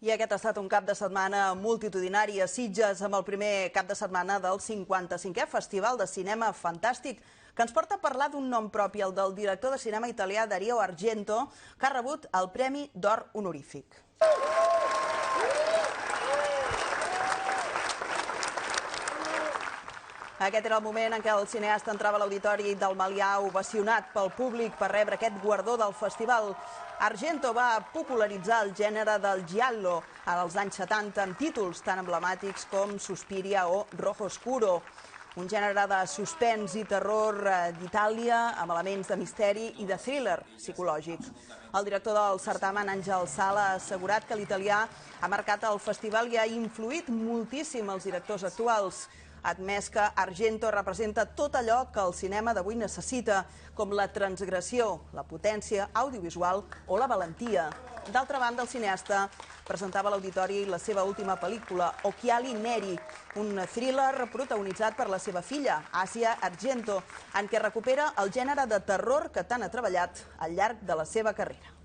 I aquest ha estat un cap de setmana multitudinari a Sitges amb el primer cap de setmana del 55è Festival de Cinema Fantàstic, que ens porta a parlar d'un nom propi, el del director de cinema italià Dario Argento, que ha rebut el Premi d'Or honorífic. Aquest era el moment en què el cineasta entrava a l'auditori del Melià ovacionat pel públic per rebre aquest guardó del festival. Argento va popularitzar el gènere del giallo als anys 70 amb títols tan emblemàtics com Suspiria o Rojo Oscuro, un gènere de suspens i terror d'Itàlia amb elements de misteri i de thriller psicològic. El director del certamen, Àngel Sala, ha assegurat que l'italià ha marcat el festival i ha influït moltíssim els directors actuals. Ha admès que Argento representa tot allò que el cinema d'avui necessita, com la transgressió, la potència audiovisual o la valentia. D'altra banda, el cineasta presentava a l'auditori la seva última pel·lícula, Occhiali Neri, un thriller protagonitzat per la seva filla, Asia Argento, en què recupera el gènere de terror que tant ha treballat al llarg de la seva carrera.